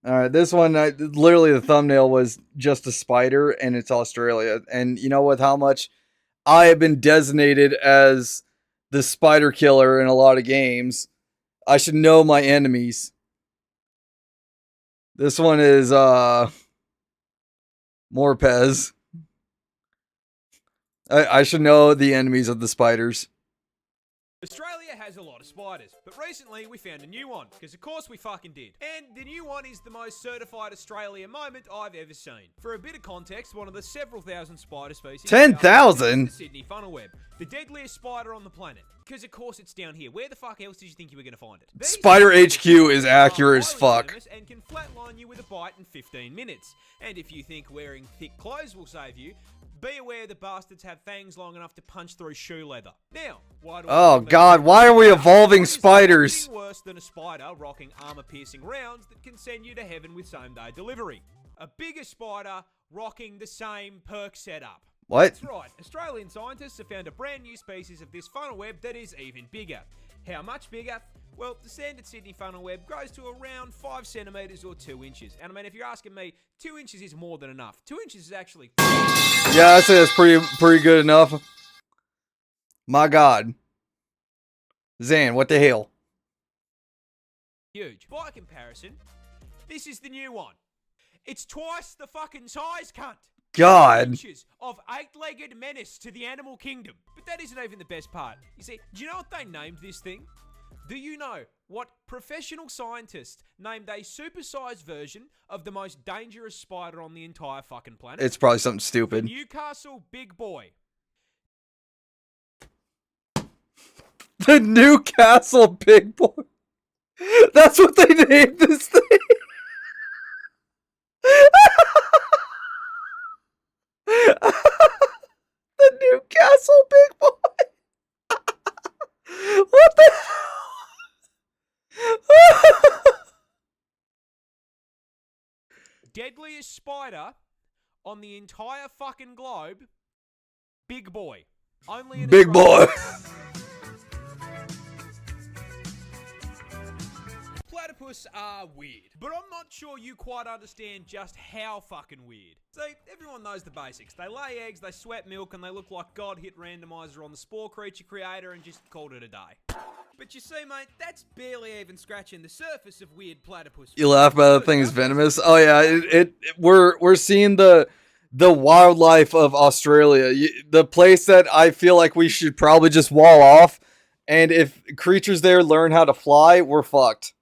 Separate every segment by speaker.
Speaker 1: Alright, this one, literally the thumbnail was just a spider, and it's Australia. And you know, with how much I have been designated as the spider killer in a lot of games, I should know my enemies. This one is, morepaz. I should know the enemies of the spiders.
Speaker 2: Australia has a lot of spiders, but recently we found a new one, because of course we fucking did. And the new one is the most certified Australia moment I've ever seen. For a bit of context, one of the several thousand spider species...
Speaker 1: 10,000?
Speaker 2: The Sydney funnel web, the deadliest spider on the planet. Because of course it's down here. Where the fuck else did you think you were going to find it?
Speaker 1: Spider HQ is accurate as fuck.
Speaker 2: And can flatline you with a bite in 15 minutes. And if you think wearing thick clothes will save you, be aware the bastards have fangs long enough to punch through shoe leather. Now, why do
Speaker 1: oh god, why are we evolving spiders?
Speaker 2: Worse than a spider rocking armor-piercing rounds that can send you to heaven with same-day delivery. A bigger spider rocking the same perk setup.
Speaker 1: What?
Speaker 2: That's right. Australian scientists have found a brand new species of this funnel web that is even bigger. How much bigger? Well, the standard Sydney funnel web grows to around 5 centimeters or 2 inches. And I mean, if you're asking me, 2 inches is more than enough. 2 inches is actually...
Speaker 1: Yeah, I'd say that's pretty good enough. My god. Zan, what the hell?
Speaker 2: Huge. By comparison, this is the new one. It's twice the fucking size, cunt.
Speaker 1: God.
Speaker 2: Inches of 8-legged menace to the animal kingdom. But that isn't even the best part. You see, do you know what they named this thing? Do you know what professional scientists named a supersized version of the most dangerous spider on the entire fucking planet?
Speaker 1: It's probably something stupid.
Speaker 2: The Newcastle Big Boy.
Speaker 1: The Newcastle Big Boy. That's what they named this thing. The Newcastle Big Boy. What the hell?
Speaker 2: Deadliest spider on the entire fucking globe. Big Boy. Only in
Speaker 1: Big Boy.
Speaker 2: Platypus are weird, but I'm not sure you quite understand just how fucking weird. See, everyone knows the basics. They lay eggs, they sweat milk, and they look like God hit randomizer on the spore creature creator and just called it a day. But you see, mate, that's barely even scratching the surface of weird platypus.
Speaker 1: You laugh about the thing is venomous. Oh yeah, we're seeing the wildlife of Australia, the place that I feel like we should probably just wall off. And if creatures there learn how to fly, we're fucked.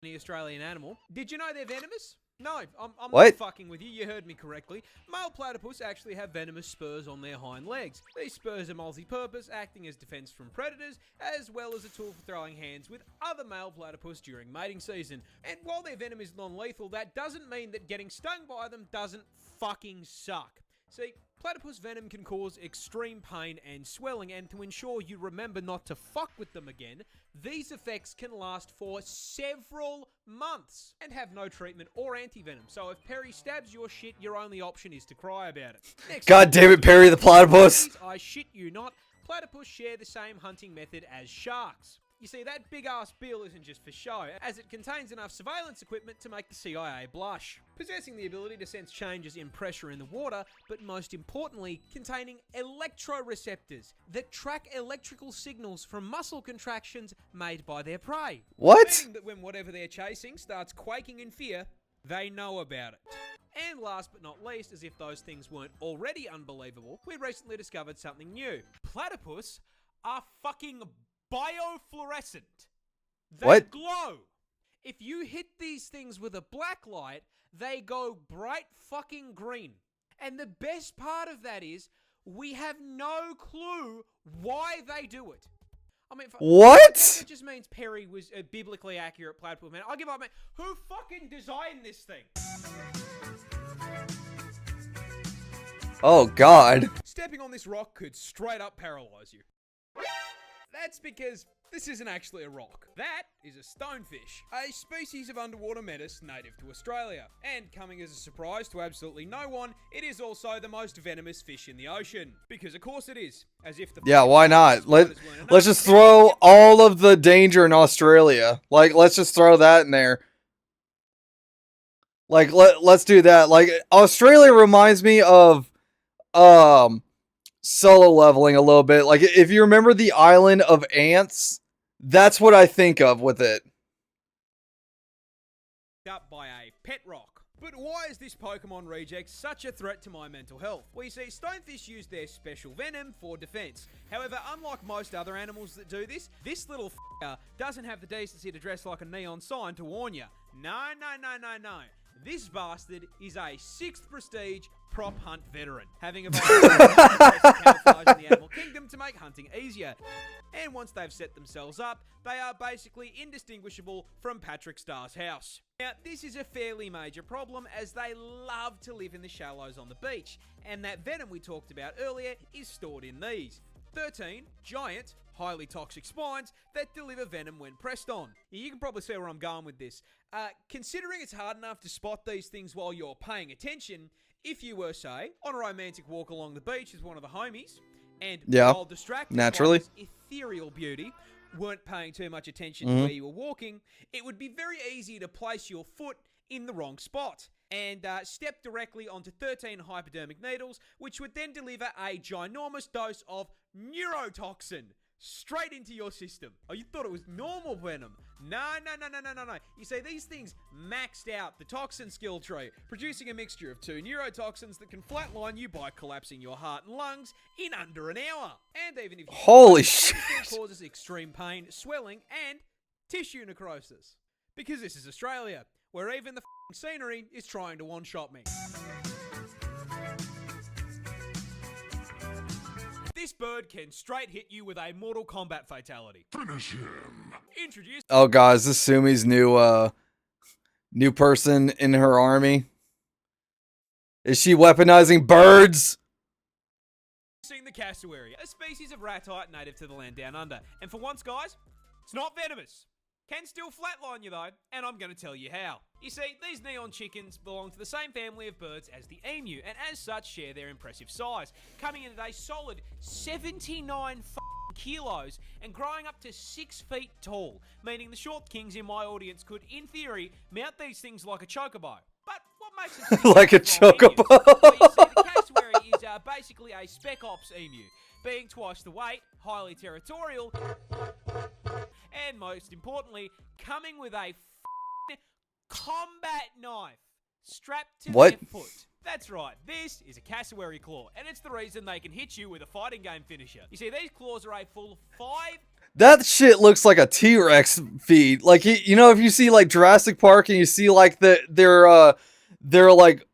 Speaker 2: The Australian animal. Did you know they're venomous? No, I'm
Speaker 1: What?
Speaker 2: not fucking with you. You heard me correctly. Male platypus actually have venomous spurs on their hind legs. These spurs are multi-purpose, acting as defense from predators, as well as a tool for throwing hands with other male platypus during mating season. And while their venom is non-lethal, that doesn't mean that getting stung by them doesn't fucking suck. See, platypus venom can cause extreme pain and swelling, and to ensure you remember not to fuck with them again, these effects can last for several months and have no treatment or anti-venom. So if Perry stabs your shit, your only option is to cry about it. Next,
Speaker 1: God damn it, Perry the platypus.
Speaker 2: I shit you not, platypus share the same hunting method as sharks. You see, that big-ass bill isn't just for show, as it contains enough surveillance equipment to make the CIA blush. Possessing the ability to sense changes in pressure in the water, but most importantly, containing electroreceptors that track electrical signals from muscle contractions made by their prey.
Speaker 1: What?
Speaker 2: Meaning that when whatever they're chasing starts quaking in fear, they know about it. And last but not least, as if those things weren't already unbelievable, we recently discovered something new. Platypus are fucking biofluorescent. They
Speaker 1: What?
Speaker 2: glow. If you hit these things with a black light, they go bright fucking green. And the best part of that is, we have no clue why they do it. I mean,
Speaker 1: What?
Speaker 2: it just means Perry was a biblically accurate platypus man. I give up, man. Who fucking designed this thing?
Speaker 1: Oh god.
Speaker 2: Stepping on this rock could straight up paralyze you. That's because this isn't actually a rock. That is a stonefish, a species of underwater menace native to Australia. And coming as a surprise to absolutely no one, it is also the most venomous fish in the ocean. Because of course it is. As if the
Speaker 1: Yeah, why not? Let's just throw all of the danger in Australia. Like, let's just throw that in there. Like let's do that. Like Australia reminds me of Solo Leveling a little bit. Like if you remember the island of ants, that's what I think of with it.
Speaker 2: Up by a pet rock. But why is this Pokemon reject such a threat to my mental health? Well, you see, stonefish use their special venom for defense. However, unlike most other animals that do this little f***er doesn't have the decency to dress like a neon sign to warn you. No. This bastard is a 6th prestige prop hunt veteran, having evolved camouflage in the animal kingdom to make hunting easier. And once they've set themselves up, they are basically indistinguishable from Patrick Starr's house. Now, this is a fairly major problem as they love to live in the shallows on the beach, and that venom we talked about earlier is stored in these 13 giant, highly toxic spines that deliver venom when pressed on. You can probably see where I'm going with this. Considering it's hard enough to spot these things while you're paying attention, if you were, say, on a romantic walk along the beach with one of the homies, and while distracted by this ethereal beauty, weren't paying too much attention to where you were walking, it would be very easy to place your foot in the wrong spot and step directly onto 13 hypodermic needles, which would then deliver a ginormous dose of neurotoxin straight into your system. Oh, you thought it was normal venom? No. You see, these things maxed out the toxin skill tree, producing a mixture of 2 neurotoxins that can flatline you by collapsing your heart and lungs in under an hour. And even if you
Speaker 1: holy shit,
Speaker 2: it still causes extreme pain, swelling, and tissue necrosis. Because this is Australia, where even the scenery is trying to one-shot me. This bird can straight hit you with a Mortal Kombat fatality. Finish him. Introduce.
Speaker 1: Oh, guys, this is Sumi's new person in her army. Is she weaponizing birds?
Speaker 2: The cassowary, a species of ratite native to the land down under. And for once, guys, it's not venomous. Can still flatline you though, and I'm going to tell you how. You see, these neon chickens belong to the same family of birds as the emu, and as such share their impressive size, coming in at a solid 79 kilos and growing up to 6 feet tall, meaning the short kings in my audience could, in theory, mount these things like a chocobo. But what makes it
Speaker 1: like a chocobo?
Speaker 2: Well, you see, the cassowary is basically a spec ops emu, being twice the weight, highly territorial, and most importantly, coming with a combat knife strapped to their foot. That's right, this is a cassowary claw, and it's the reason they can hit you with a fighting game finisher. You see, these claws are a full 5...
Speaker 1: That shit looks like a T-Rex feed. Like, you know, if you see like Jurassic Park and you see like their like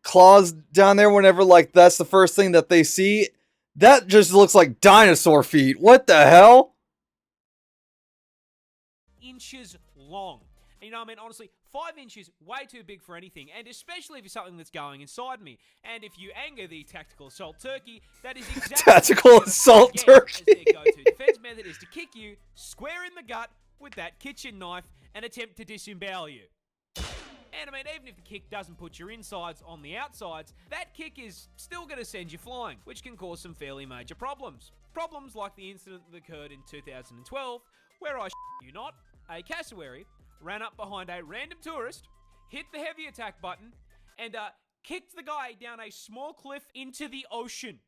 Speaker 1: claws down there whenever like that's the first thing that they see, that just looks like dinosaur feet. What the hell?
Speaker 2: Inches long. You know, I mean, honestly, 5 inches, way too big for anything, and especially for something that's going inside me. And if you anger the tactical assault turkey, that is exactly
Speaker 1: tactical assault turkey.
Speaker 2: As their go-to defense method is to kick you square in the gut with that kitchen knife and attempt to disembowel you. And I mean, even if the kick doesn't put your insides on the outsides, that kick is still going to send you flying, which can cause some fairly major problems. Problems like the incident that occurred in 2012, where I you not, a cassowary ran up behind a random tourist, hit the heavy attack button, and kicked the guy down a small cliff into the ocean.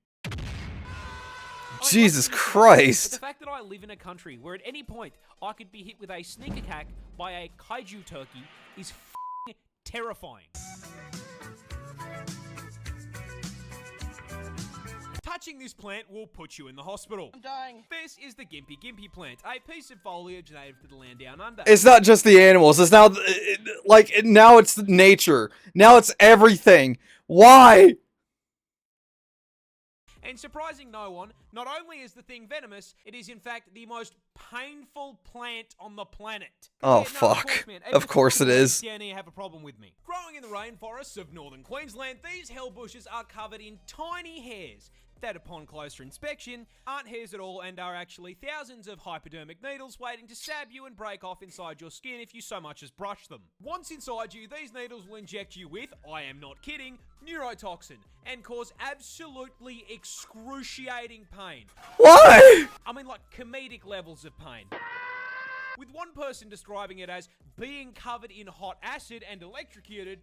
Speaker 1: Jesus Christ.
Speaker 2: But the fact that I live in a country where at any point I could be hit with a sneak attack by a kaiju turkey is terrifying. Touching this plant will put you in the hospital. I'm dying. This is the Gimpy plant, a piece of foliage native to the land down under.
Speaker 1: It's not just the animals. It's now, now it's nature. Now it's everything. Why?
Speaker 2: And surprising no one, not only is the thing venomous, it is in fact the most painful plant on the planet.
Speaker 1: Oh, fuck. Of course it is.
Speaker 2: Down here have a problem with me. Growing in the rainforests of northern Queensland, these hell bushes are covered in tiny hairs that upon closer inspection aren't hairs at all and are actually thousands of hypodermic needles waiting to stab you and break off inside your skin if you so much as brush them. Once inside you, these needles will inject you with, I am not kidding, neurotoxin and cause absolutely excruciating pain.
Speaker 1: Why?
Speaker 2: I mean, like comedic levels of pain. with one person describing it as being covered in hot acid and electrocuted,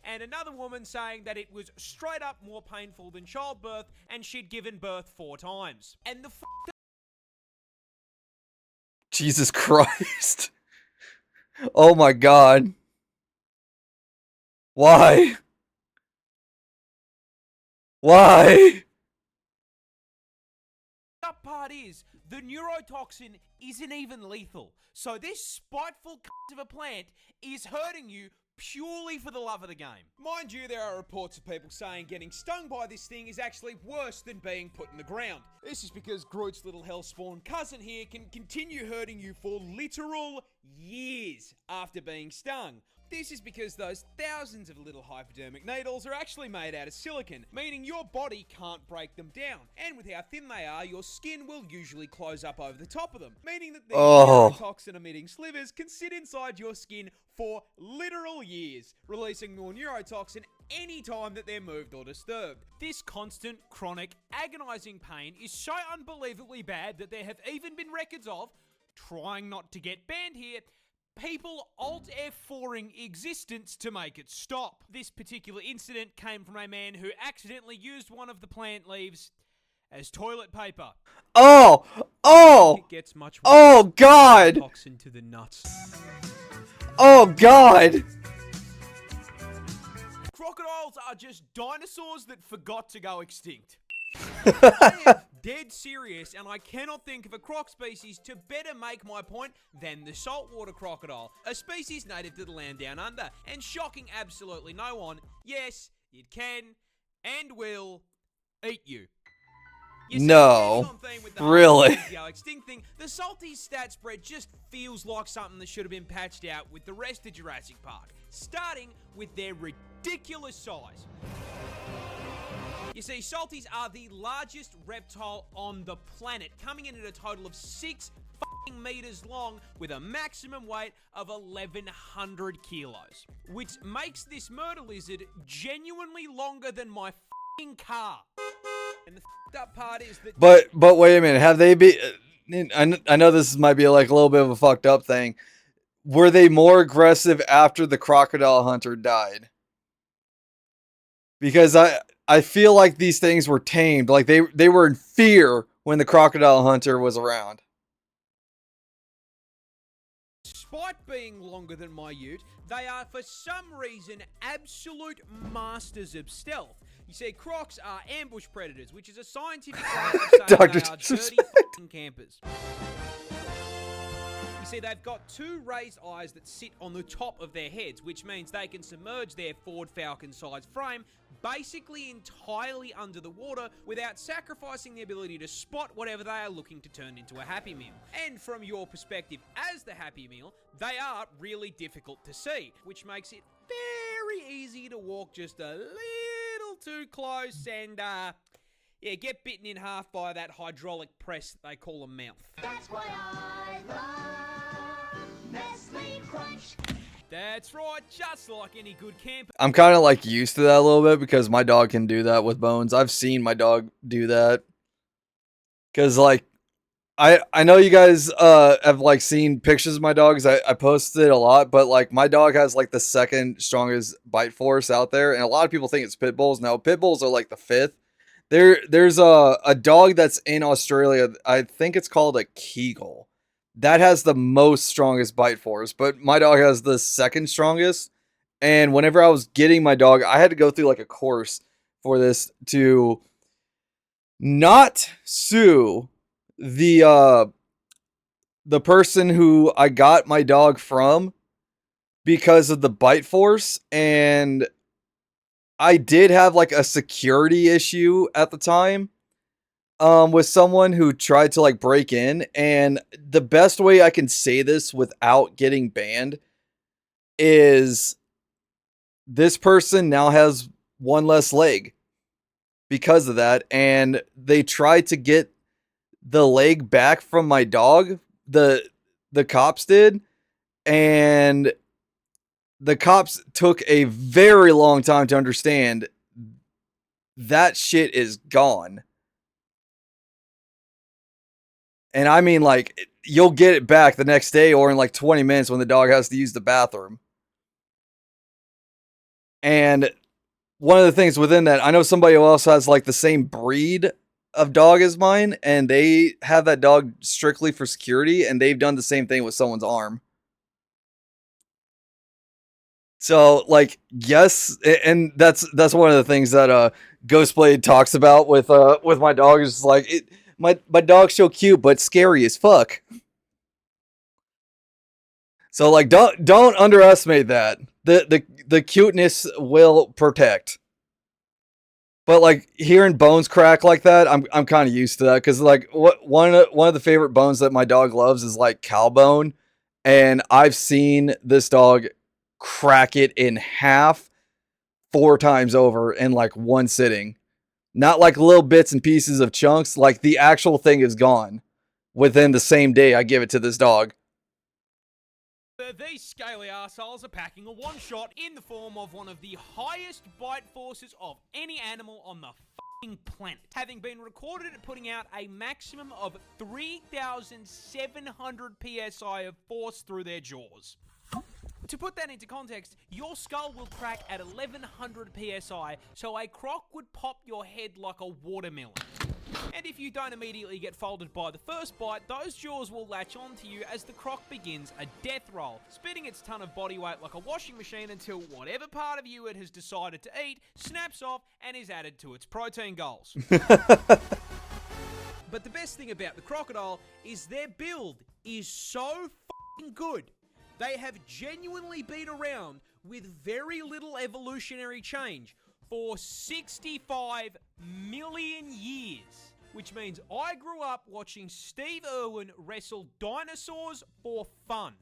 Speaker 2: and another woman saying that it was straight up more painful than childbirth and she'd given birth 4 times. And the
Speaker 1: Jesus Christ. Oh my God. Why? Why?
Speaker 2: up part is, the neurotoxin isn't even lethal. So this spiteful of a plant is hurting you purely for the love of the game. Mind you, there are reports of people saying getting stung by this thing is actually worse than being put in the ground. This is because Groot's little hellspawn cousin here can continue hurting you for literal years after being stung. This is because those thousands of little hypodermic needles are actually made out of silicon, meaning your body can't break them down. And with how thin they are, your skin will usually close up over the top of them, meaning that the toxin-emitting slivers can sit inside your skin for literal years, releasing more neurotoxin any time that they're moved or disturbed. This constant, chronic, agonizing pain is so unbelievably bad that there have even been records of, trying not to get banned here, people Alt F4ing existence to make it stop. This particular incident came from a man who accidentally used one of the plant leaves as toilet paper.
Speaker 1: It
Speaker 2: gets much worse.
Speaker 1: Oh God!
Speaker 2: Toxin to the nuts.
Speaker 1: Oh God!
Speaker 2: Crocodiles are just dinosaurs that forgot to go extinct. I am dead serious, and I cannot think of a croc species to better make my point than the saltwater crocodile, a species native to the land down under, and shocking absolutely no one, yes, it can and will eat you.
Speaker 1: No, really?
Speaker 2: Extinct thing, the salty stat spread just feels like something that should have been patched out with the rest of Jurassic Park, starting with their ridiculous size. You see, salties are the largest reptile on the planet, coming in at a total of 6 meters long with a maximum weight of 1,100 kilos, which makes this murder lizard genuinely longer than my car. And the up part is that.
Speaker 1: But wait a minute, have they been? I know this might be like a little bit of a fucked up thing. Were they more aggressive after the crocodile hunter died? Because I feel like these things were tamed. Like they were in fear when the crocodile hunter was around.
Speaker 2: Despite being longer than my ute, they are for some reason absolute masters of stealth. You see, crocs are ambush predators, which is a scientific way of saying they are dirty fucking campers. You see, they've got 2 raised eyes that sit on the top of their heads, which means they can submerge their Ford Falcon-sized frame basically entirely under the water without sacrificing the ability to spot whatever they are looking to turn into a Happy Meal. And from your perspective as the Happy Meal, they are really difficult to see, which makes it very easy to walk just a little too close and, yeah, get bitten in half by that hydraulic press they call a mouth.
Speaker 3: That's why I love Nestle Crunch.
Speaker 2: That's right, just like any good camper.
Speaker 1: I'm kind of like used to that a little bit because my dog can do that with bones. I've seen my dog do that. Because like, I know you guys have like seen pictures of my dogs. I posted a lot, but like my dog has like the 2nd strongest bite force out there. And a lot of people think it's pit bulls. Now pit bulls are like the 5th. There's a dog that's in Australia. I think it's called a Kegel. That has the most strongest bite force, but my dog has the 2nd strongest. And whenever I was getting my dog, I had to go through like a course for this to not sue the person who I got my dog from because of the bite force. And I did have like a security issue at the time with someone who tried to like break in, and the best way I can say this without getting banned is this person now has 1 less leg because of that, and they tried to get the leg back from my dog, the cops did, and the cops took a very long time to understand that shit is gone. And I mean, like, you'll get it back the next day or in like 20 minutes when the dog has to use the bathroom. And one of the things within that, I know somebody else has like the same breed of dog as mine, and they have that dog strictly for security, and they've done the same thing with someone's arm. So, like, yes, and that's one of the things that Ghostblade talks about with my dog is like my dog's so cute but scary as fuck. So like don't underestimate that. The cuteness will protect. But like hearing bones crack like that, I'm kind of used to that because like one of the favorite bones that my dog loves is like cow bone, and I've seen this dog crack it in half 4 times over in like one sitting. Not like little bits and pieces of chunks, like the actual thing is gone within the same day I give it to this dog.
Speaker 2: These scaly assholes are packing a one-shot in the form of one of the highest bite forces of any animal on the f***ing planet, having been recorded at putting out a maximum of 3,700 psi of force through their jaws. To put that into context, your skull will crack at 1,100 psi, so a croc would pop your head like a watermelon. And if you don't immediately get folded by the first bite, those jaws will latch onto you as the croc begins a death roll, spitting its ton of body weight like a washing machine until whatever part of you it has decided to eat snaps off and is added to its protein goals. But the best thing about the crocodile is their build is so f***ing good. They have genuinely been around with very little evolutionary change for 65 million years. Which means I grew up watching Steve Irwin wrestle dinosaurs for fun.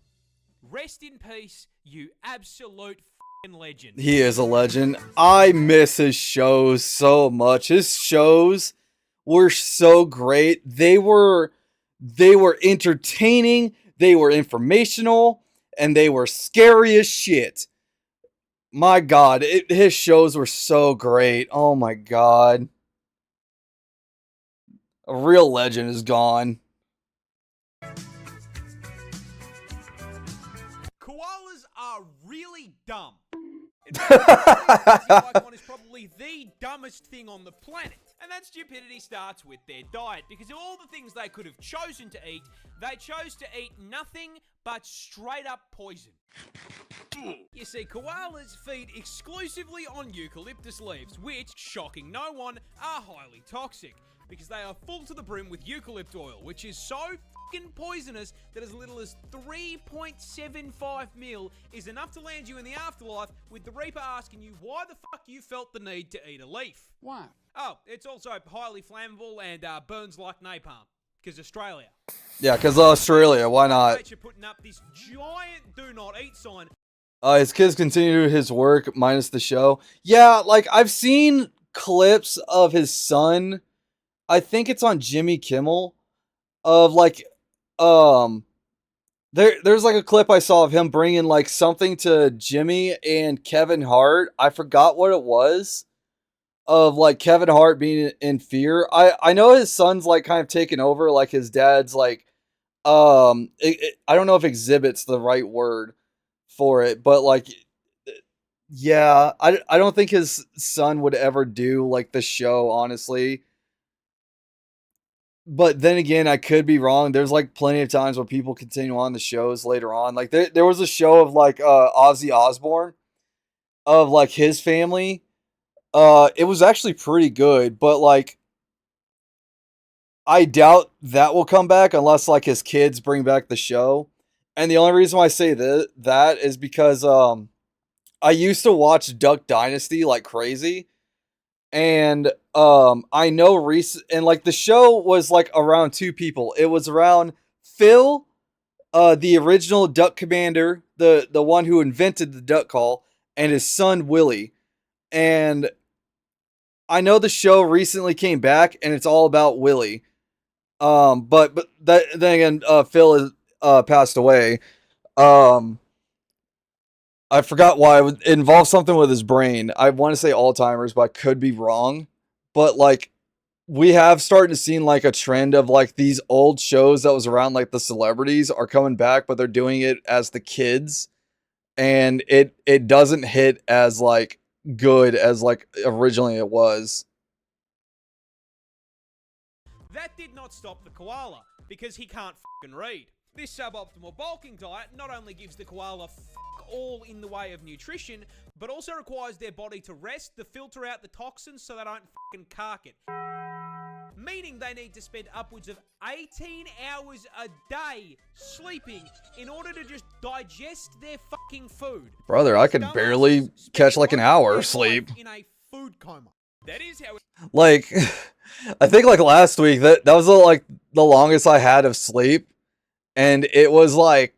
Speaker 2: Rest in peace, you absolute f***ing legend.
Speaker 1: He is a legend. I miss his shows so much. His shows were so great. They were entertaining, they were informational, and they were scary as shit. My God, his shows were so great. Oh my God. A real legend is gone.
Speaker 2: Koalas are really dumb. In fact, the icon is probably the dumbest thing on the planet. And that stupidity starts with their diet, because of all the things they could have chosen to eat, they chose to eat nothing but straight up poison. You see, koalas feed exclusively on eucalyptus leaves, which, shocking no one, are highly toxic, because they are full to the brim with eucalypt oil, which is so fucking poisonous that as little as 3.75 mil is enough to land you in the afterlife, with the Reaper asking you why the fuck you felt the need to eat a leaf.
Speaker 4: Why?
Speaker 2: Oh, it's also highly flammable and burns like napalm. Because Australia.
Speaker 1: Yeah, because Australia, why not?
Speaker 2: You're putting up this giant do not eat sign.
Speaker 1: His kids continue his work minus the show. Yeah, like I've seen clips of his son. I think it's on Jimmy Kimmel. Of like, there's like a clip I saw of him bringing like something to Jimmy and Kevin Hart. I forgot what it was. Of like Kevin Hart being in fear. I know his son's like kind of taken over, like his dad's like, I don't know if exhibit's the right word for it, but like, yeah, I don't think his son would ever do like the show, honestly. But then again, I could be wrong. There's like plenty of times where people continue on the shows later on. Like there was a show of like Ozzy Osbourne of like his family. It was actually pretty good, but like I doubt that will come back unless like his kids bring back the show. And the only reason why I say that is because I used to watch Duck Dynasty like crazy. And I know and like the show was like around 2 people. It was around Phil, the original Duck Commander, the one who invented the duck call, and his son Willie. And I know the show recently came back and it's all about Willie. But that then again, Phil is passed away. I forgot why. It involved something with his brain. I want to say Alzheimer's, but I could be wrong. But like we have started to see like a trend of like these old shows that was around, like the celebrities are coming back, but they're doing it as the kids, and it doesn't hit as like good as like originally it was.
Speaker 2: That did not stop the koala, because he can't fucking read. This suboptimal bulking diet not only gives the koala fuck all in the way of nutrition, but also requires their body to rest to filter out the toxins so they don't fucking cark it. Meaning they need to spend upwards of 18 hours a day sleeping in order to just digest their fucking food.
Speaker 1: Brother, I could barely catch like an hour of sleep.
Speaker 2: In a food coma. That is how it
Speaker 1: Like, I think like last week that was like the longest I had of sleep, and it was like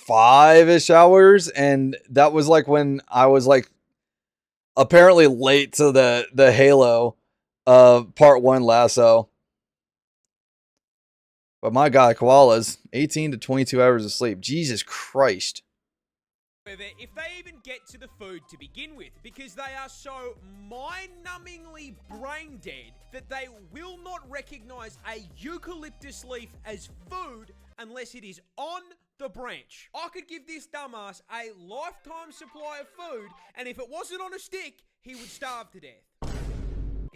Speaker 1: 5-ish hours, and that was like when I was like apparently late to the Halo part 1 lasso. But my god, koalas, 18 to 22 hours of sleep. Jesus Christ.
Speaker 2: if they even get to the food to begin with, because they are so mind-numbingly brain dead that they will not recognize a eucalyptus leaf as food unless it is on the branch. I could give this dumbass a lifetime supply of food, and if it wasn't on a stick, he would starve to death.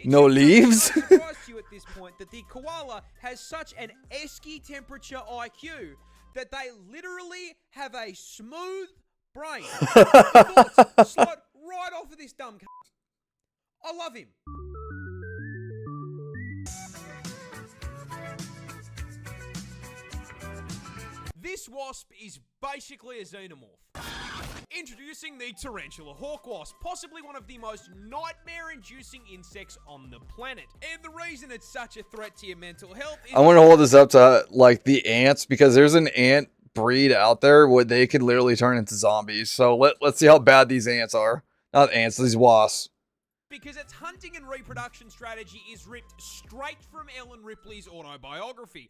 Speaker 1: No leaves?
Speaker 2: It surprise you at this point that the koala has such an esky temperature IQ that they literally have a smooth brain. The thoughts slide right off of this dumb cunt. I love him. This wasp is basically a xenomorph. Introducing the tarantula hawk wasp, possibly one of the most nightmare-inducing insects on the planet. And the reason it's such a threat to your mental health is...
Speaker 1: I want to hold this up to like the ants, because there's an ant breed out there where they could literally turn into zombies. So let's see how bad these ants are. Not ants, these wasps.
Speaker 2: Because its hunting and reproduction strategy is ripped straight from Ellen Ripley's autobiography.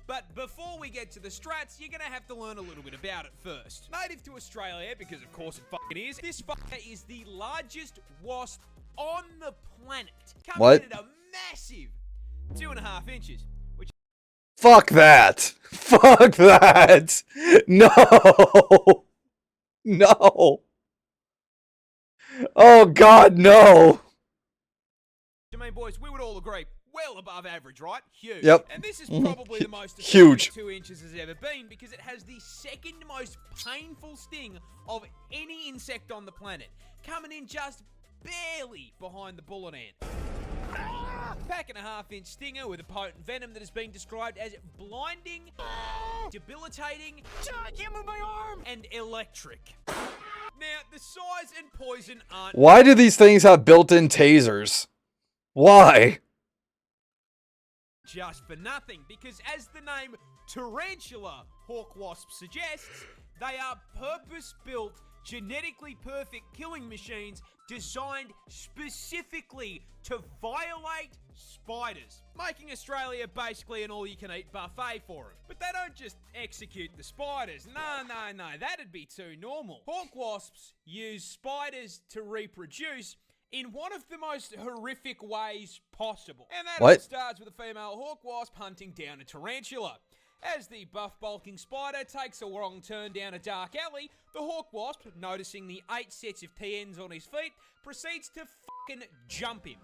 Speaker 2: But before we get to the strats, you're gonna have to learn a little bit about it first. Native to Australia, because of course it fucking is, this fucker is the largest wasp on the planet. Coming in at a massive 2.5 inches. Which
Speaker 1: Fuck that! Fuck that! No! No! Oh god, no!
Speaker 2: I mean, boys, we would all agree, well above average, right? Huge.
Speaker 1: Yep.
Speaker 2: And this is probably the most
Speaker 1: Huge.
Speaker 2: 2 inches has ever been, because it has the second most painful sting of any insect on the planet, coming in just barely behind the bullet ant. Pack and a half-inch stinger with a potent venom that has been described as blinding, debilitating, and electric. Now, the size and poison aren't...
Speaker 1: Why do these things have built-in tasers? Why?
Speaker 2: Just for nothing, because as the name tarantula hawk wasp suggests, they are purpose-built, genetically perfect killing machines designed specifically to violate spiders, making Australia basically an all-you-can-eat buffet for them. But they don't just execute the spiders. No, that'd be too normal. Hawk wasps use spiders to reproduce in one of the most horrific ways possible. And that all starts with a female hawk wasp hunting down a tarantula. As the buff bulking spider takes a wrong turn down a dark alley, the hawk wasp, noticing the 8 sets of TNs on his feet, proceeds to fucking jump him,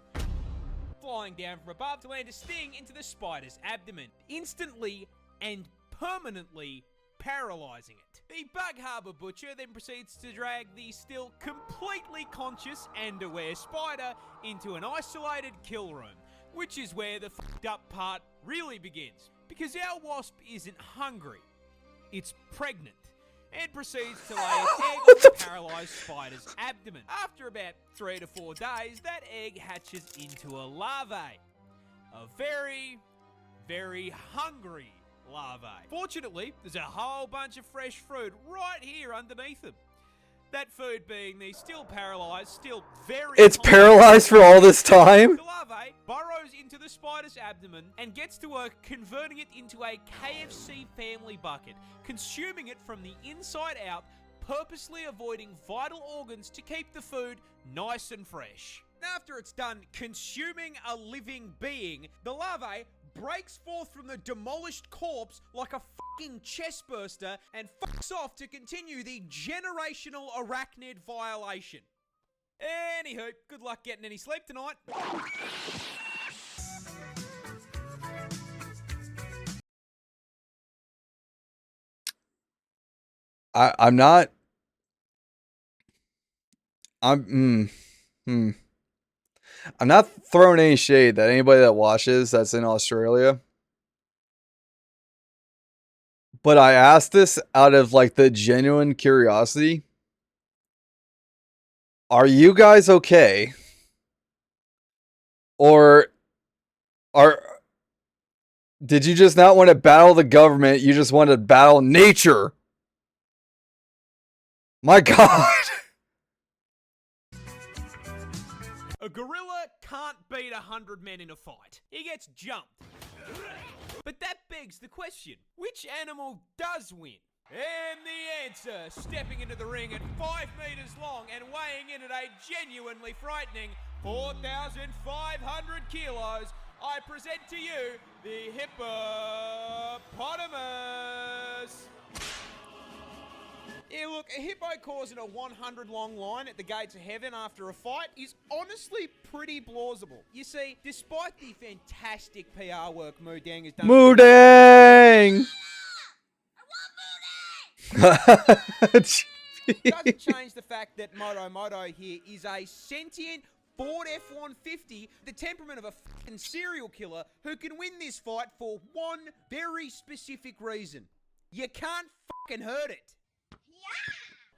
Speaker 2: flying down from above to land a sting into the spider's abdomen, instantly and permanently paralyzing it. The Bug Harbour Butcher then proceeds to drag the still completely conscious and aware spider into an isolated kill room, which is where the fucked up part really begins. Because our wasp isn't hungry, it's pregnant, and proceeds to lay its egg on the paralysed spider's abdomen. After about 3 to 4 days, that egg hatches into a larvae. A very, very hungry larvae. Fortunately, there's a whole bunch of fresh fruit right here underneath them. That food being the still paralysed, still very...
Speaker 1: It's paralyzed for all this time?
Speaker 2: The larvae burrows into the spider's abdomen and gets to work converting it into a KFC family bucket, consuming it from the inside out, purposely avoiding vital organs to keep the food nice and fresh. After it's done consuming a living being, the larvae breaks forth from the demolished corpse like a fucking chest burster and fucks off to continue the generational arachnid violation. Anywho, good luck getting any sleep tonight.
Speaker 1: I'm not. I'm not throwing any shade that anybody that watches that's in Australia. But I asked this out of like the genuine curiosity. Are you guys okay? Or did you just not want to battle the government? You just want to battle nature? My God.
Speaker 2: A gorilla can't beat 100 men in a fight. He gets jumped. But that begs the question, which animal does win? And the answer, stepping into the ring at 5 meters long and weighing in at a genuinely frightening 4,500 kilos, I present to you the hippopotamus. Yeah, look, a hippo causing a 100-long line at the gates of heaven after a fight is honestly pretty plausible. You see, despite the fantastic PR work Moodang has done...
Speaker 1: Moodang!
Speaker 2: doesn't change the fact that Moto here is a sentient Ford F-150, the temperament of a fucking serial killer who can win this fight for one very specific reason. You can't fucking hurt it.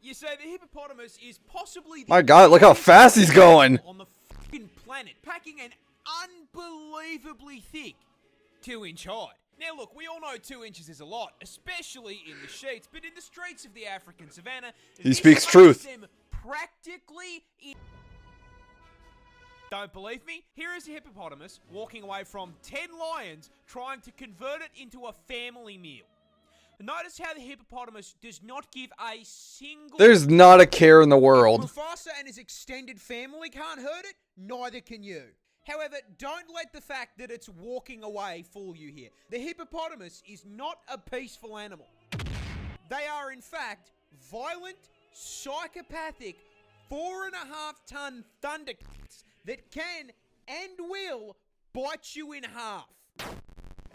Speaker 2: You say the hippopotamus is possibly the
Speaker 1: My God, look how fast he's going.
Speaker 2: On the fucking planet, packing an unbelievably thick 2-inch hide. Now look, we all know 2 inches is a lot, especially in the sheets, but in the streets of the African savannah,
Speaker 1: he speaks truth.
Speaker 2: Them practically Don't believe me? Here is a hippopotamus walking away from 10 lions trying to convert it into a family meal. Notice how the hippopotamus does not give a single...
Speaker 1: There's not a care in the world.
Speaker 2: Mufasa and his extended family can't hurt it, neither can you. However, don't let the fact that it's walking away fool you here. The hippopotamus is not a peaceful animal. They are, in fact, violent, psychopathic, 4.5-ton thundercats that can and will bite you in half.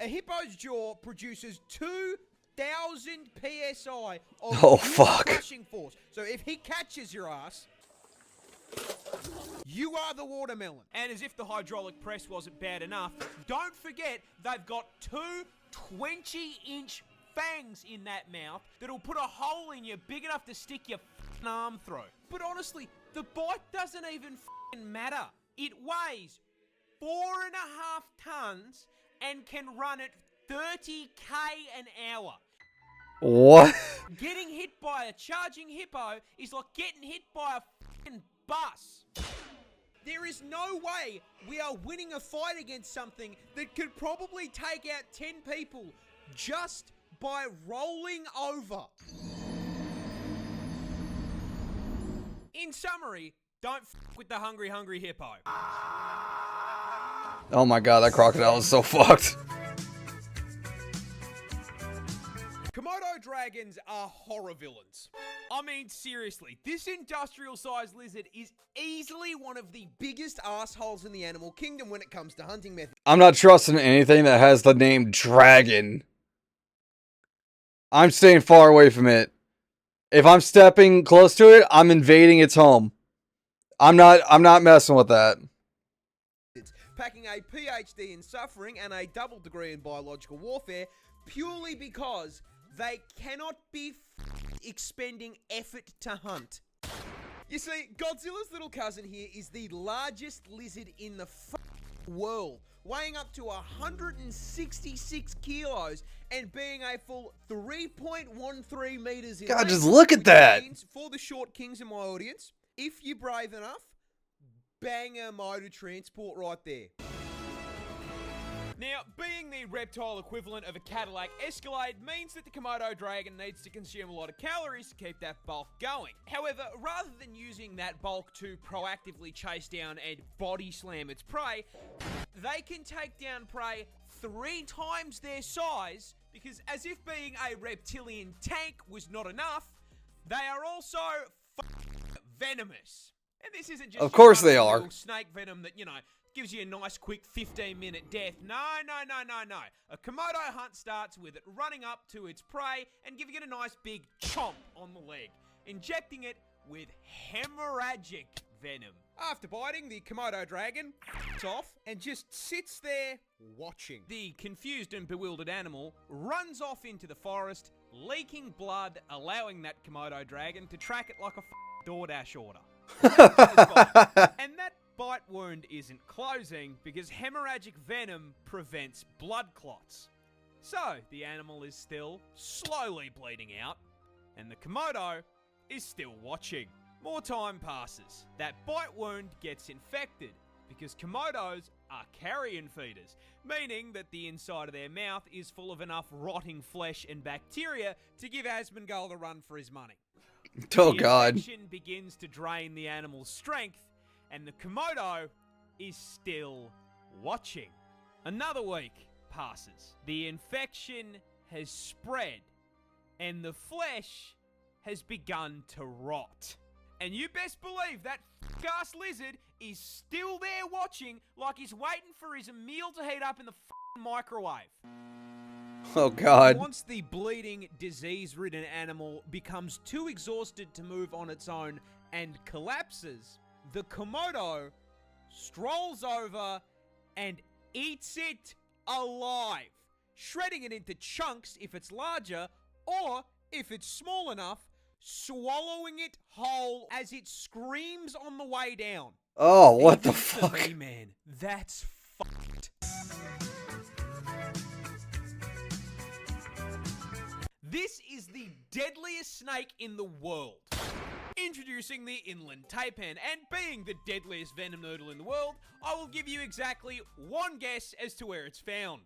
Speaker 2: A hippo's jaw produces 2,000 PSI of crushing force. So if he catches your ass, you are the watermelon. And as if the hydraulic press wasn't bad enough, don't forget they've got 2 20-inch fangs in that mouth that'll put a hole in you big enough to stick your arm through. But honestly, the bite doesn't even matter. It weighs 4.5 tons and can run at 30k an hour.
Speaker 1: What?
Speaker 2: Getting hit by a charging hippo is like getting hit by a fucking bus. There is no way we are winning a fight against something that could probably take out 10 people just by rolling over. In summary, don't fuck with the hungry hippo.
Speaker 1: Oh my God, that crocodile is so fucked.
Speaker 2: Komodo dragons are horror villains. I mean, seriously, this industrial-sized lizard is easily one of the biggest assholes in the animal kingdom when it comes to hunting methods.
Speaker 1: I'm not trusting anything that has the name dragon. I'm staying far away from it. If I'm stepping close to it, I'm invading its home. I'm not messing with that.
Speaker 2: Packing a PhD in suffering and a double degree in biological warfare purely because they cannot be expending effort to hunt. You see, Godzilla's little cousin here is the largest lizard in the world, weighing up to 166 kilos and being a full 3.13 meters in
Speaker 1: God,
Speaker 2: length,
Speaker 1: just look at that.
Speaker 2: means, for the short kings in my audience, if you're brave enough, bang a motor transport right there. Now, being the reptile equivalent of a Cadillac Escalade means that the Komodo dragon needs to consume a lot of calories to keep that bulk going. However, rather than using that bulk to proactively chase down and body slam its prey, they can take down prey 3 times their size, because as if being a reptilian tank was not enough, they are also venomous. And this isn't just
Speaker 1: Of course they are.
Speaker 2: snake venom that, you know, gives you a nice quick 15-minute death. No. A Komodo hunt starts with it running up to its prey and giving it a nice big chomp on the leg, injecting it with hemorrhagic venom. After biting, the Komodo dragon off and just sits there watching. The confused and bewildered animal runs off into the forest, leaking blood, allowing that Komodo dragon to track it like a DoorDash order. And that bite wound isn't closing because hemorrhagic venom prevents blood clots. So the animal is still slowly bleeding out, and the Komodo is still watching. More time passes. That bite wound gets infected because Komodos are carrion feeders, meaning that the inside of their mouth is full of enough rotting flesh and bacteria to give Asmongold a run for his money.
Speaker 1: Oh,
Speaker 2: the
Speaker 1: God.
Speaker 2: infection begins to drain the animal's strength, and the Komodo is still watching. Another week passes. The infection has spread, and the flesh has begun to rot. And you best believe that ass lizard is still there watching like he's waiting for his meal to heat up in the microwave.
Speaker 1: Oh, God.
Speaker 2: Once the bleeding, disease-ridden animal becomes too exhausted to move on its own and collapses, the Komodo strolls over and eats it alive, shredding it into chunks if it's larger, or if it's small enough, swallowing it whole as it screams on the way down.
Speaker 1: Oh, what the
Speaker 2: Even for
Speaker 1: fuck?
Speaker 2: me, man, that's fucked. This is the deadliest snake in the world. Introducing the inland taipan, and being the deadliest venom noodle in the world, I will give you exactly one guess as to where it's found.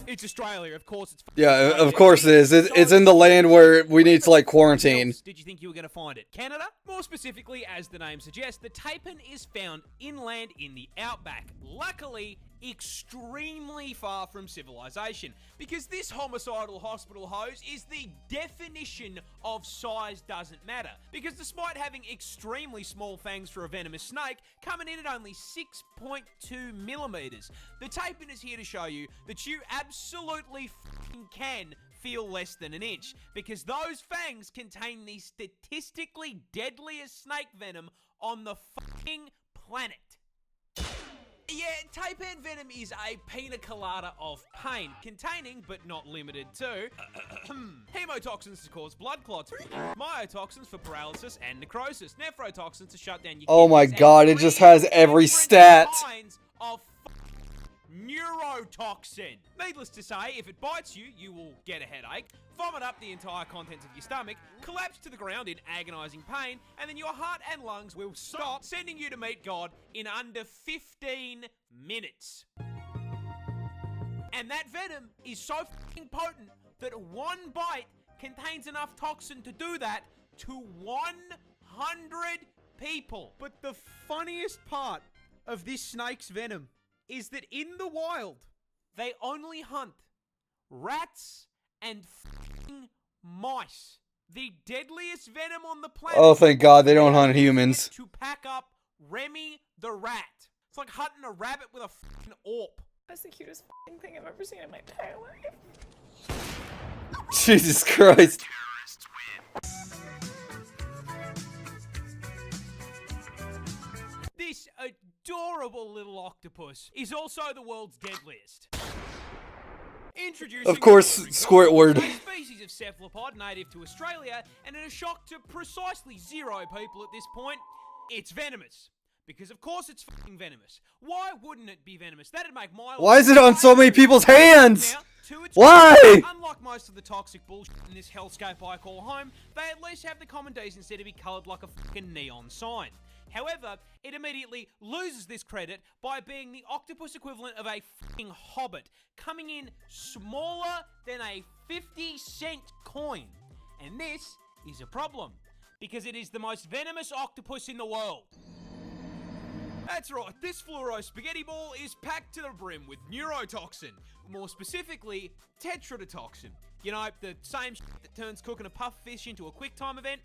Speaker 2: It's Australia, of course. It's
Speaker 1: Yeah, of course it is. It's in the land where we need to, like, quarantine.
Speaker 2: Did you think you were going to find it? Canada? More specifically, as the name suggests, the taipan is found inland in the outback. Luckily, extremely far from civilization, because this homicidal hospital hose is the definition of size doesn't matter, because despite having extremely small fangs for a venomous snake, coming in at only 6.2 millimeters, the taipan is here to show you that you absolutely can feel less than an inch, because those fangs contain the statistically deadliest snake venom on the fucking planet. Yeah, taipan venom is a pina colada of pain, containing, but not limited to, hemotoxins to cause blood clots, myotoxins for paralysis and necrosis, nephrotoxins to shut down your
Speaker 1: Oh my
Speaker 2: kidneys,
Speaker 1: God,
Speaker 2: and
Speaker 1: it just has
Speaker 2: 3
Speaker 1: every
Speaker 2: different
Speaker 1: stat.
Speaker 2: kinds of neurotoxin. Needless to say, if it bites you, you will get a headache, vomit up the entire contents of your stomach, collapse to the ground in agonizing pain, and then your heart and lungs will stop, sending you to meet God in under 15 minutes. And that venom is so fucking potent that one bite contains enough toxin to do that to 100 people. But the funniest part of this snake's venom is that in the wild, they only hunt rats and fucking mice. The deadliest venom on the planet.
Speaker 1: Oh, thank God they don't hunt humans.
Speaker 2: To pack up Remy the rat. It's like hunting a rabbit with a fucking AWP.
Speaker 4: That's the cutest fucking thing I've ever seen in my entire life.
Speaker 1: Jesus Christ.
Speaker 2: This adorable little octopus is also the world's deadliest. Introducing
Speaker 1: Of course,
Speaker 2: the
Speaker 1: Squidward.
Speaker 2: a species of cephalopod native to Australia, and in a shock to precisely 0 people at this point, it's venomous. Because of course it's fucking venomous. Why wouldn't it be venomous? That'd make my life.
Speaker 1: Why is it on so many people's hands?
Speaker 2: Now, to its
Speaker 1: Why?
Speaker 2: credit, unlike most of the toxic bullshit in this hellscape I call home, they at least have the common decency to be coloured like a fucking neon sign. However, it immediately loses this credit by being the octopus equivalent of a f***ing hobbit, coming in smaller than a 50-cent coin. And this is a problem, because it is the most venomous octopus in the world. That's right, this fluoro spaghetti ball is packed to the brim with neurotoxin, more specifically, tetrodotoxin. You know, the same shit that turns cooking a puff fish into a quick time event?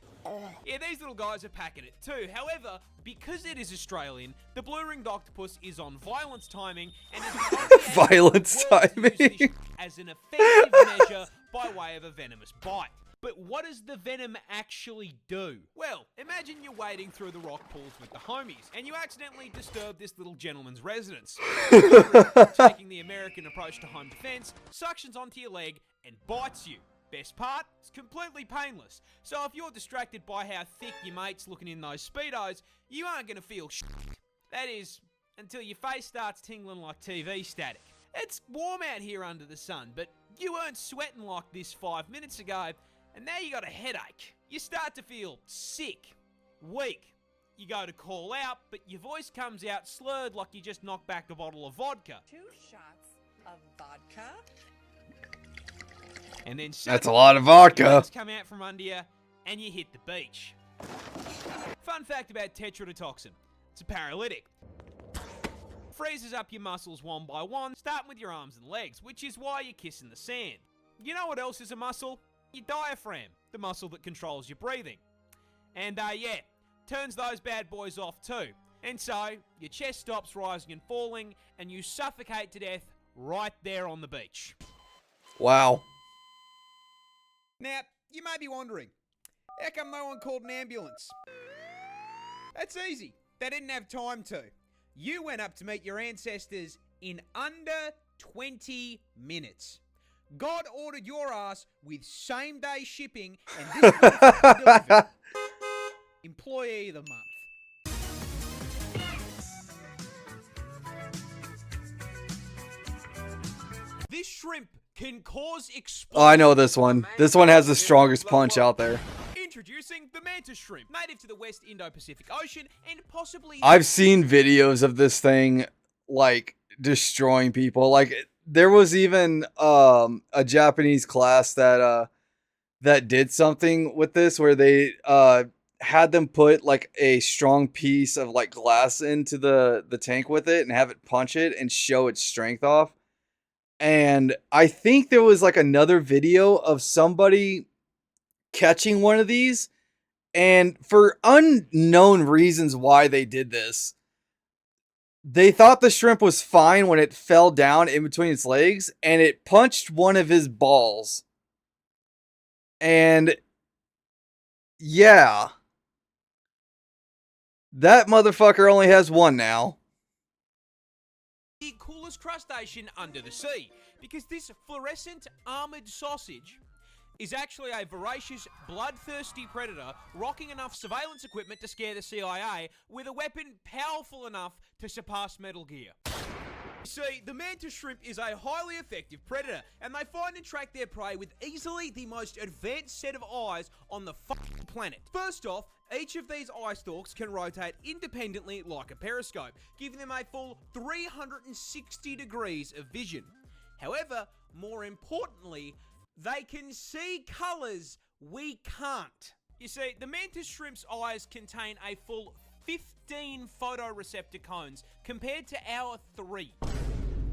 Speaker 2: Yeah, these little guys are packing it too. However, because it is Australian, the blue-ringed octopus is on violence timing and is
Speaker 1: Violence timing.
Speaker 2: as an effective measure by way of a venomous bite. But what does the venom actually do? Well, imagine you're wading through the rock pools with the homies, and you accidentally disturb this little gentleman's residence. Taking the American approach to home defense, suctions onto your leg and bites you. Best part, it's completely painless. So if you're distracted by how thick your mate's looking in those Speedos, you aren't going to feel shit. That is, until your face starts tingling like TV static. It's warm out here under the sun, but you weren't sweating like this 5 minutes ago, and now you got a headache. You start to feel sick, weak. You go to call out, but your voice comes out slurred like you just knocked back a bottle of vodka.
Speaker 5: 2 shots of vodka.
Speaker 2: And then
Speaker 1: That's a lot of vodka.
Speaker 2: come out from under you, and you hit the beach. Fun fact about tetrodotoxin. It's a paralytic. Freezes up your muscles one by one, starting with your arms and legs, which is why you're kissing the sand. You know what else is a muscle? Your diaphragm, the muscle that controls your breathing. And yeah, turns those bad boys off too. And so, your chest stops rising and falling, and you suffocate to death right there on the beach.
Speaker 1: Wow.
Speaker 2: Now, you may be wondering, how come no one called an ambulance? That's easy. They didn't have time to. You went up to meet your ancestors in under 20 minutes. God ordered your ass with same-day shipping, and this was delivered. Employee of the month. This shrimp can cause explosions.
Speaker 1: Oh, I know this one. This one has the strongest punch out there.
Speaker 2: Introducing the mantis shrimp, native to the West Indo-Pacific Ocean and possibly...
Speaker 1: I've seen videos of this thing, like, destroying people. Like, there was even a Japanese class that did something with this where they had them put, like, a strong piece of, like, glass into the tank with it and have it punch it and show its strength off. And I think there was, like, another video of somebody catching one of these, and for unknown reasons why they did this, they thought the shrimp was fine when it fell down in between its legs, and it punched one of his balls. And yeah, that motherfucker only has one now.
Speaker 2: The coolest crustacean under the sea, because this fluorescent armored sausage is actually a voracious, bloodthirsty predator rocking enough surveillance equipment to scare the CIA with a weapon powerful enough to surpass Metal Gear. See, the mantis shrimp is a highly effective predator, and they find and track their prey with easily the most advanced set of eyes on the fucking planet. First off, each of these eye stalks can rotate independently like a periscope, giving them a full 360 degrees of vision. However, more importantly, they can see colours we can't. You see, the mantis shrimp's eyes contain a full 15 photoreceptor cones compared to our 3.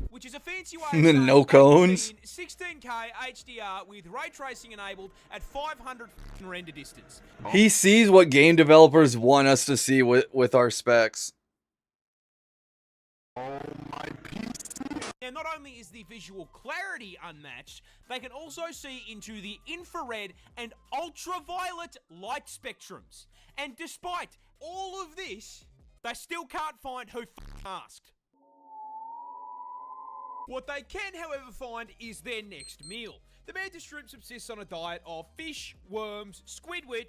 Speaker 2: Which is a fancy way of saying
Speaker 1: No cones.
Speaker 2: 16K HDR with ray tracing enabled at 500 render distance.
Speaker 1: He sees what game developers want us to see with our specs.
Speaker 2: Now, not only is the visual clarity unmatched, they can also see into the infrared and ultraviolet light spectrums. And despite all of this, they still can't find who asked. What they can, however, find is their next meal. The mantis shrimp subsists on a diet of fish, worms, squidward,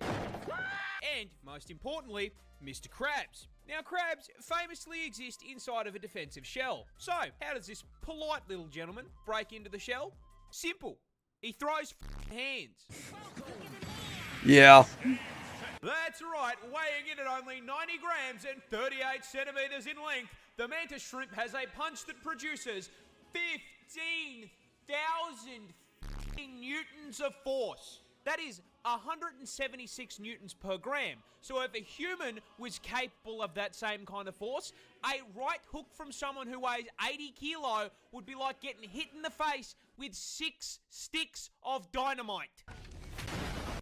Speaker 2: and, most importantly, Mr. Krabs. Now, crabs famously exist inside of a defensive shell. So, how does this polite little gentleman break into the shell? Simple. He throws hands.
Speaker 1: Yeah.
Speaker 2: That's That's right, weighing in at only 90 grams and 38 centimeters in length, the mantis shrimp has a punch that produces 15,000 newtons of force. That is 176 newtons per gram. So if a human was capable of that same kind of force, a right hook from someone who weighs 80 kilo would be like getting hit in the face with 6 sticks of dynamite.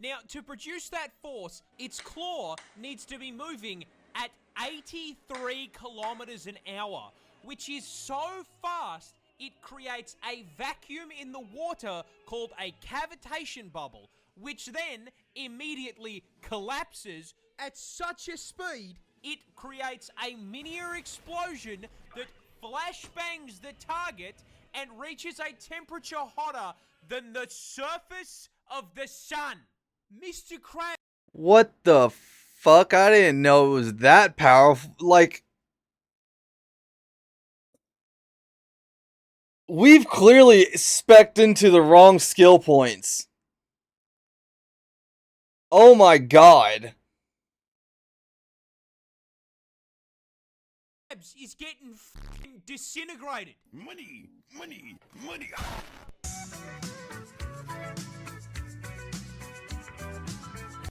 Speaker 2: Now, to produce that force, its claw needs to be moving at 83 kilometers an hour, which is so fast it creates a vacuum in the water called a cavitation bubble, which then immediately collapses at such a speed it creates a mini-air explosion that flashbangs the target and reaches a temperature hotter than the surface of the sun. Mr. Krabs.
Speaker 1: What the fuck? I didn't know it was that powerful. Like, we've clearly specced into the wrong skill points. Oh my god.
Speaker 2: Is getting f***ing disintegrated.
Speaker 6: Money.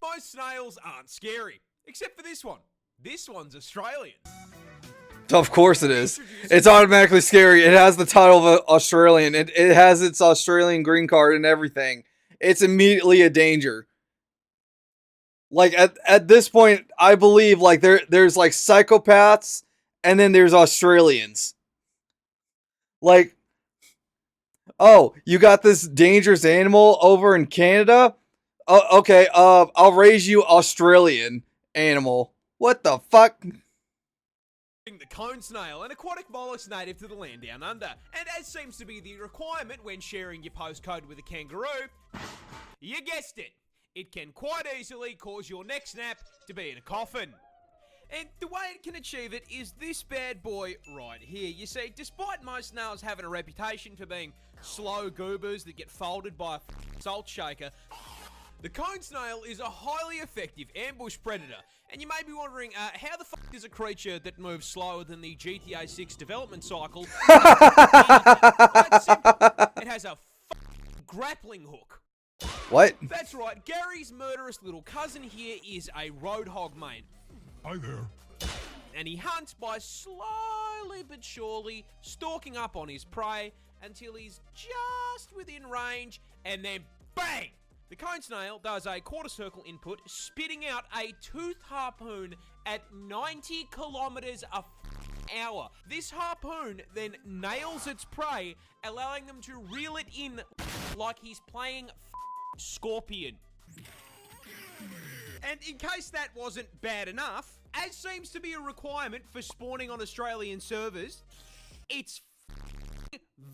Speaker 2: Most snails aren't scary, except for this one. This one's Australian.
Speaker 1: Of course it is. It's automatically scary. It has the title of Australian. It has its Australian green card and everything. It's immediately a danger. Like, at this point, I believe, like, there's like psychopaths and then there's Australians. Like, oh, you got this dangerous animal over in Canada? Oh, okay, I'll raise you Australian animal. What the fuck?
Speaker 2: The cone snail, an aquatic mollusk native to the land down under. And as seems to be the requirement when sharing your postcode with a kangaroo, you guessed it, it can quite easily cause your neck snap to be in a coffin. And the way it can achieve it is this bad boy right here. You see, despite most snails having a reputation for being slow goobers that get folded by a salt shaker, the cone snail is a highly effective ambush predator. And you may be wondering, how the fuck is a creature that moves slower than the GTA 6 development cycle? Quite simple. It has a grappling hook.
Speaker 1: What?
Speaker 2: That's right, Gary's murderous little cousin here is a roadhog mate.
Speaker 6: Hi there.
Speaker 2: And he hunts by slowly but surely stalking up on his prey until he's just within range, and then bang! The cone snail does a quarter circle input, spitting out a toothed harpoon at 90 kilometers an hour. This harpoon then nails its prey, allowing them to reel it in like he's playing Scorpion. And in case that wasn't bad enough, as seems to be a requirement for spawning on Australian servers, it's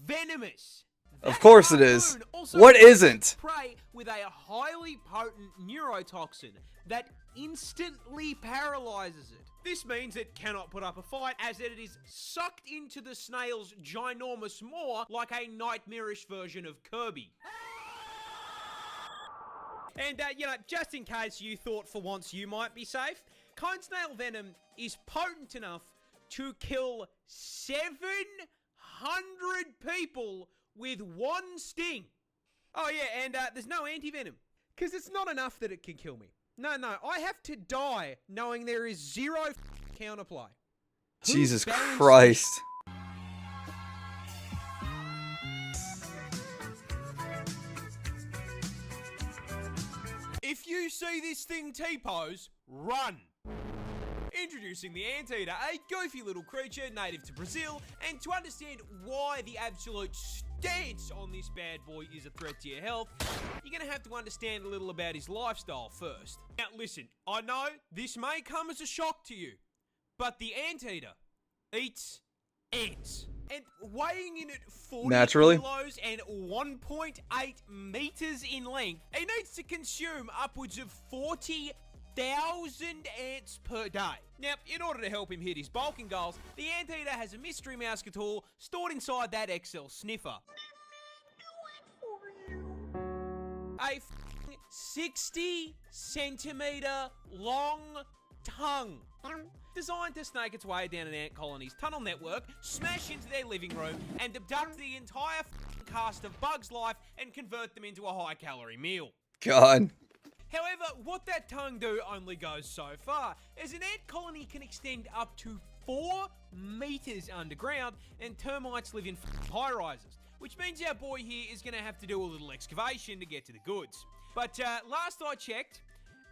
Speaker 2: venomous.
Speaker 1: Of course it is. What isn't?
Speaker 2: Prey with a highly potent neurotoxin that instantly paralyzes it. This means it cannot put up a fight, as it is sucked into the snail's ginormous maw like a nightmarish version of Kirby. And, just in case you thought for once you might be safe, cone snail venom is potent enough to kill 700 people with one sting. Oh yeah, and there's no anti-venom, because it's not enough that it can kill me. No, I have to die knowing there is zero counterplay.
Speaker 1: Jesus Christ.
Speaker 2: If you see this thing T-pose, run. Introducing the anteater, a goofy little creature native to Brazil, and to understand why the absolute stance on this bad boy is a threat to your health, you're gonna have to understand a little about his lifestyle first. Now listen, I know this may come as a shock to you, but the anteater eats ants. And weighing in at 40 kilos and 1.8 meters in length, he needs to consume upwards of 40,000 ants per day. Now, in order to help him hit his bulking goals, the anteater has a mystery mouse tool stored inside that Excel sniffer. A 60-centimeter long tongue. Designed to snake its way down an ant colony's tunnel network, smash into their living room, and abduct the entire cast of Bug's life and convert them into a high-calorie meal.
Speaker 1: God.
Speaker 2: However, what that tongue do only goes so far, as an ant colony can extend up to 4 meters underground, and termites live in high-rises, which means our boy here is going to have to do a little excavation to get to the goods. But last I checked,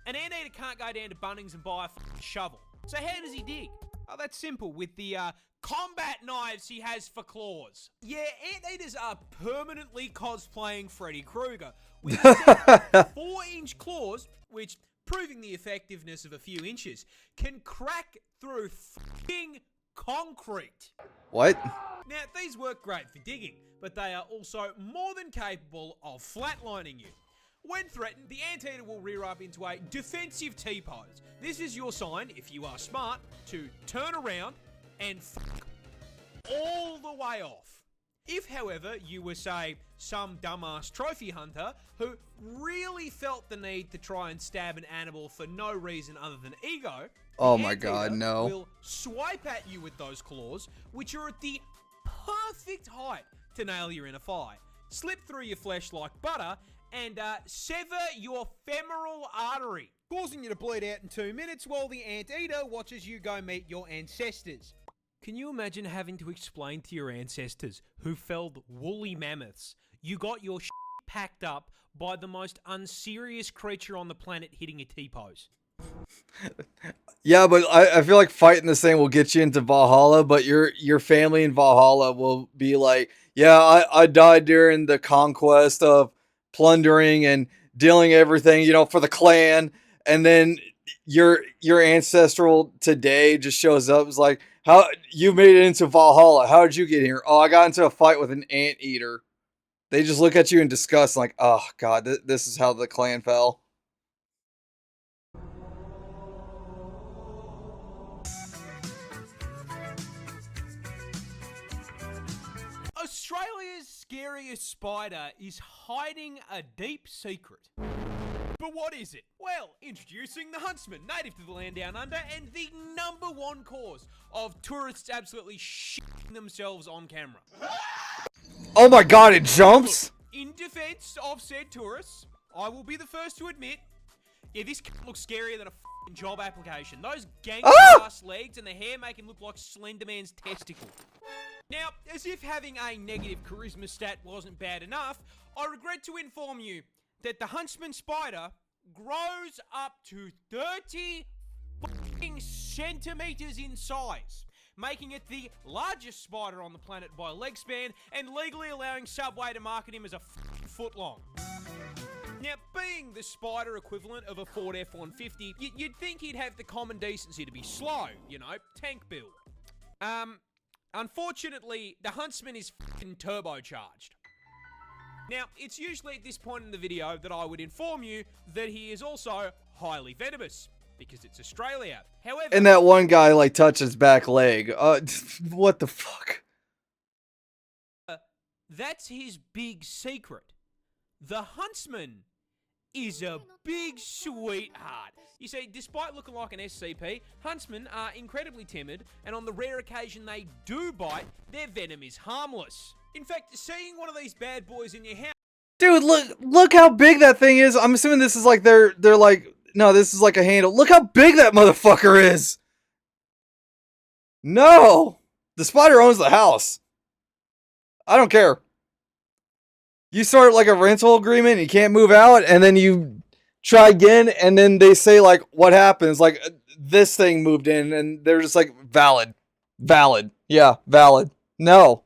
Speaker 2: an anteater can't go down to Bunnings and buy a shovel. So how does he dig? Oh, that's simple, with the combat knives he has for claws. Yeah, anteaters are permanently cosplaying Freddy Krueger, with 4-inch claws, which, proving the effectiveness of a few inches, can crack through f***ing concrete.
Speaker 1: What?
Speaker 2: Now, these work great for digging, but they are also more than capable of flatlining you. When threatened, the anteater will rear up into a defensive T-pose. This is your sign, if you are smart, to turn around and fuck all the way off. If, however, you were, say, some dumbass trophy hunter who really felt the need to try and stab an animal for no reason other than ego,
Speaker 1: Oh
Speaker 2: the
Speaker 1: my God,
Speaker 2: anteater
Speaker 1: no.
Speaker 2: will swipe at you with those claws, which are at the perfect height to nail you in a thigh, slip through your flesh like butter, and sever your femoral artery, causing you to bleed out in 2 minutes while the anteater watches you go meet your ancestors. Can you imagine having to explain to your ancestors who felled woolly mammoths you got your packed up by the most unserious creature on the planet hitting a T-pose?
Speaker 1: Yeah, but I feel like fighting this thing will get you into Valhalla, but your family in Valhalla will be like, yeah, I died during the conquest of plundering and dealing everything, for the clan, and then your ancestral today just shows up. It's like, how you made it into Valhalla? How did you get here? Oh, I got into a fight with an anteater. They just look at you in disgust, like, oh God, this is how the clan fell.
Speaker 2: Australia's scariest spider is hiding a deep secret. But what is it? Well, introducing the huntsman, native to the land down under, and the #1 cause of tourists absolutely shitting themselves on camera.
Speaker 1: Oh my God, it jumps?
Speaker 2: In defense of said tourists, I will be the first to admit, yeah, this looks scarier than a f***ing job application. Those gank-ass legs and the hair make him look like Slender Man's testicle. Now, as if having a negative charisma stat wasn't bad enough, I regret to inform you that the huntsman spider grows up to 30 fucking centimeters in size, making it the largest spider on the planet by leg span and legally allowing Subway to market him as a foot long. Now, being the spider equivalent of a Ford F-150, you'd think he'd have the common decency to be slow, tank build. Unfortunately, the huntsman is fucking turbocharged. Now, it's usually at this point in the video that I would inform you that he is also highly venomous, because it's Australia. However...
Speaker 1: And that one guy, like, touched his back leg. What the fuck?
Speaker 2: That's his big secret. The huntsman is a big sweetheart. You see, despite looking like an SCP, huntsmen are incredibly timid, and on the rare occasion they do bite, their venom is harmless. In fact, seeing one of these bad boys in your house...
Speaker 1: Dude, look how big that thing is. I'm assuming this is like they're like, no, this is like a handle. Look how big that motherfucker is. No, the spider owns the house. I don't care. You start like a rental agreement, and you can't move out, and then you try again, and then they say like, what happens? Like, this thing moved in, and they're just like, valid, yeah, valid. No.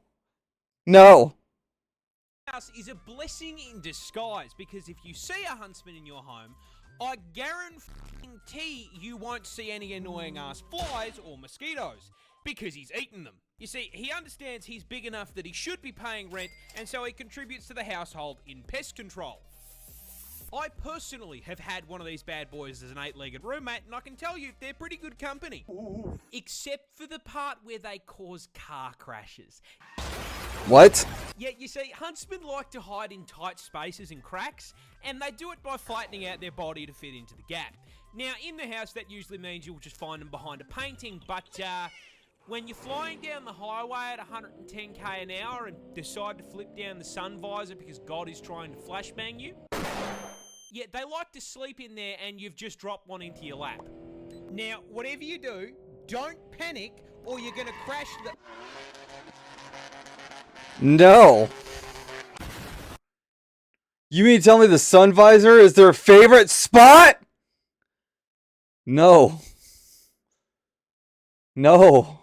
Speaker 2: House is a blessing in disguise, because if you see a huntsman in your home, I guarantee you won't see any annoying ass flies or mosquitoes, because he's eaten them. You see, he understands he's big enough that he should be paying rent, and so he contributes to the household in pest control. I personally have had one of these bad boys as an 8-legged roommate, and I can tell you, they're pretty good company. Except for the part where they cause car crashes.
Speaker 1: What?
Speaker 2: Yeah, you see, huntsmen like to hide in tight spaces and cracks, and they do it by flattening out their body to fit into the gap. Now, in the house, that usually means you'll just find them behind a painting, but when you're flying down the highway at 110k an hour and decide to flip down the sun visor because God is trying to flashbang you, yeah, they like to sleep in there and you've just dropped one into your lap. Now, whatever you do, don't panic or you're gonna crash the...
Speaker 1: No. You mean to tell me the sun visor is their favorite spot? No. No.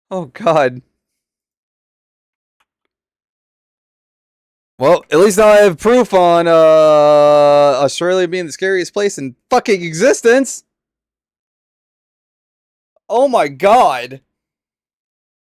Speaker 1: Oh, God. Well, at least now I have proof on Australia being the scariest place in fucking existence. Oh my God.